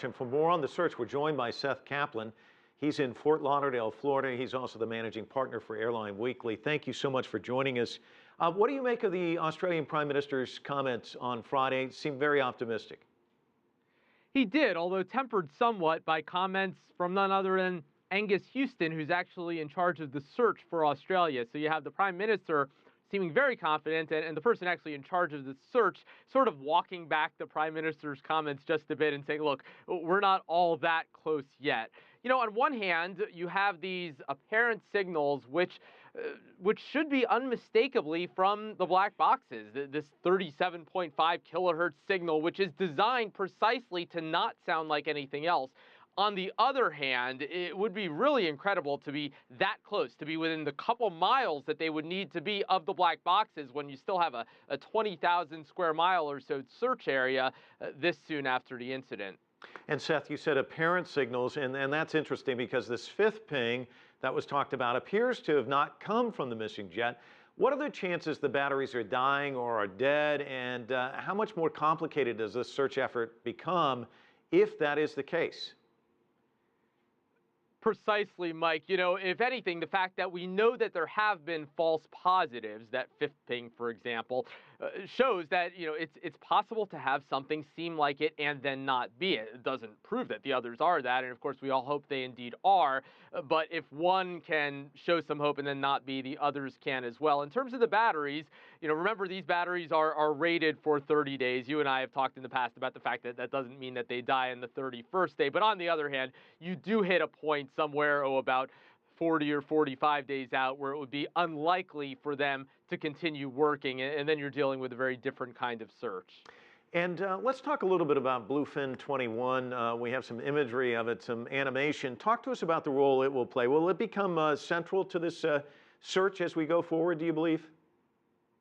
And for more on the search, we're joined by Seth Kaplan. He's in Fort Lauderdale, Florida. He's also the managing partner for Airline Weekly. Thank you so much for joining us. What do you make of the Australian Prime Minister's comments on Friday? Seemed very optimistic. He did, although tempered somewhat by comments from none other than Angus Houston, who's actually in charge of the search for Australia. So you have the Prime Minister seeming very confident, and the person actually in charge of the search sort of walking back the Prime Minister's comments just a bit and saying, look, we're not all that close yet. You know, on one hand, you have these apparent signals which should be unmistakably from the black boxes, this 37.5 kilohertz signal, which is designed precisely to not sound like anything else. On the other hand, it would be really incredible to be that close, to be within the couple miles that they would need to be of the black boxes when you still have a 20,000 square mile or so search area this soon after the incident. And Seth, you said apparent signals, and that's interesting because this fifth ping that was talked about appears to have not come from the missing jet. What are the chances the batteries are dying or are dead, and how much more complicated does this search effort become if that is the case? Precisely, Mike. You know, if anything, the fact that we know that there have been false positives, that fifth ping, for example, shows that, you know, it's possible to have something seem like it and then not be it. It doesn't prove that the others are that, and of course we all hope they indeed are, but if one can show some hope and then not be, the others can as well. In terms of the batteries, you know, remember these batteries are rated for 30 days. You and I have talked in the past about the fact that that doesn't mean that they die on the 31st day, but on the other hand, you do hit a point somewhere, about 40 or 45 days out where it would be unlikely for them to continue working, and then you're dealing with a very different kind of search. And let's talk a little bit about Bluefin 21. We have some imagery of it, some animation. Talk to us about the role it will play. Will it become central to this search as we go forward, do you believe?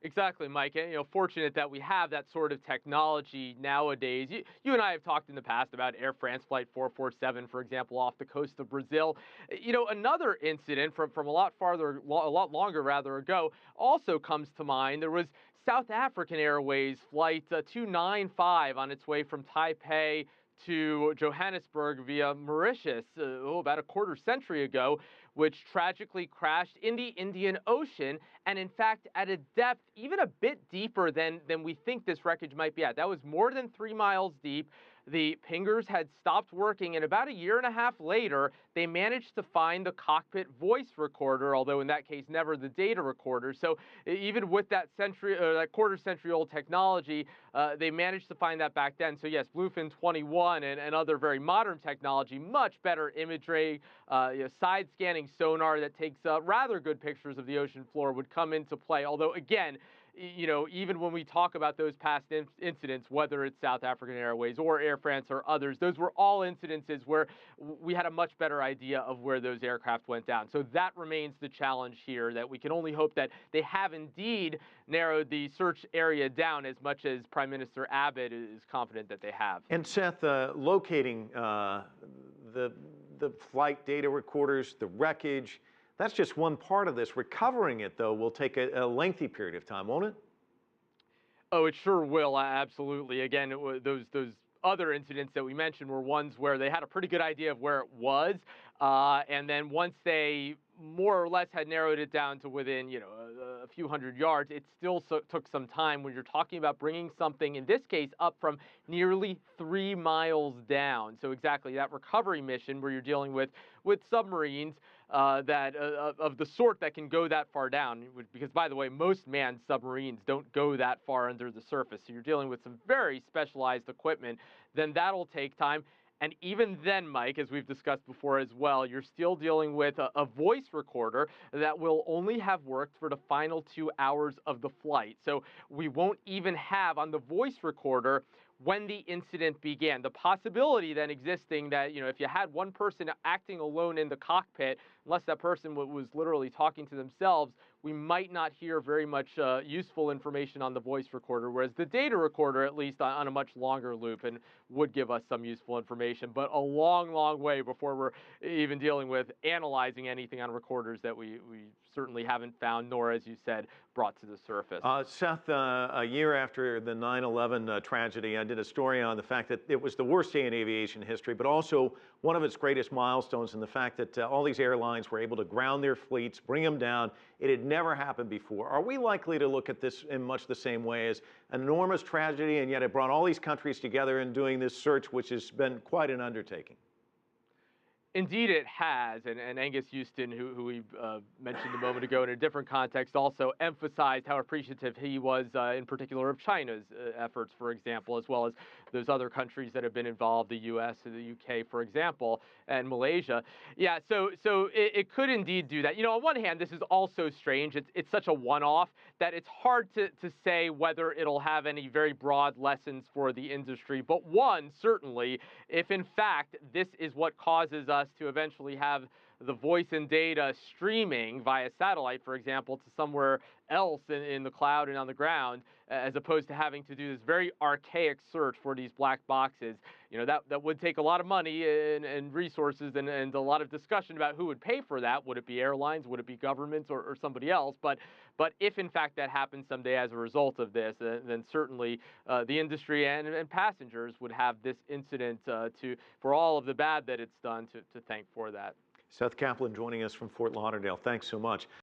Exactly, Mike. And, you know, fortunate that we have that sort of technology nowadays. You and I have talked in the past about Air France Flight 447, for example, off the coast of Brazil. You know, another incident from a lot longer ago also comes to mind. There was South African Airways Flight 295 on its way from Taipei to Johannesburg via Mauritius about a quarter century ago, which tragically crashed in the Indian Ocean, and in fact at a depth even a bit deeper than we think this wreckage might be at. That was more than 3 miles deep. The pingers had stopped working, and about a year and a half later, they managed to find the cockpit voice recorder, although in that case, never the data recorder. So even with that quarter-century-old technology, they managed to find that back then. So yes, Bluefin 21 and other very modern technology, much better imagery, side-scanning sonar that takes rather good pictures of the ocean floor would come into play. Although again, you know, even when we talk about those past incidents, whether it's South African Airways or Air France or others, those were all incidences where we had a much better idea of where those aircraft went down. So that remains the challenge here, that we can only hope that they have indeed narrowed the search area down as much as Prime Minister Abbott is confident that they have. And Seth, locating the flight data recorders, the wreckage, that's just one part of this. Recovering it, though, will take a lengthy period of time, won't it? Oh, it sure will, absolutely. Again, those other incidents that we mentioned were ones where they had a pretty good idea of where it was, and then once they more or less had narrowed it down to within, you know, a few hundred yards, it still took some time when you're talking about bringing something, in this case, up from nearly 3 miles down. So exactly that recovery mission where you're dealing with submarines that of the sort that can go that far down, because by the way, most manned submarines don't go that far under the surface. So you're dealing with some very specialized equipment. Then that'll take time. And even then, Mike, as we've discussed before as well, you're still dealing with a voice recorder that will only have worked for the final 2 hours of the flight. So we won't even have on the voice recorder when the incident began. The possibility then existing that, you know, if you had one person acting alone in the cockpit, unless that person was literally talking to themselves, we might not hear very much useful information on the voice recorder, whereas the data recorder, at least on a much longer loop, and would give us some useful information. But a long, long way before we're even dealing with analyzing anything on recorders that we certainly haven't found, nor, as you said, brought to the surface. Seth, a year after the 9/11 tragedy, I did a story on the fact that it was the worst day in aviation history, but also one of its greatest milestones in the fact that all these airlines were able to ground their fleets, bring them down. It had never happened before. Are we likely to look at this in much the same way as an enormous tragedy, and yet it brought all these countries together in doing this search, which has been quite an undertaking? Indeed, it has, and Angus Houston, who we mentioned a moment ago in a different context, also emphasized how appreciative he was, in particular, of China's efforts, for example, as well as those other countries that have been involved, the U.S. and the U.K., for example, and Malaysia. Yeah, so it could indeed do that. On one hand, this is also strange. It's such a one-off that it's hard to say whether it'll have any very broad lessons for the industry. But one, certainly, if in fact this is what causes us to eventually have the voice and data streaming via satellite, for example, to somewhere else in the cloud and on the ground, as opposed to having to do this very archaic search for these black boxes, that would take a lot of money and resources and a lot of discussion about who would pay for that. Would it be airlines? Would it be governments or somebody else? But if in fact that happens someday as a result of this, then certainly the industry and passengers would have this incident for all of the bad that it's done to thank for that. Seth Kaplan joining us from Fort Lauderdale. Thanks so much.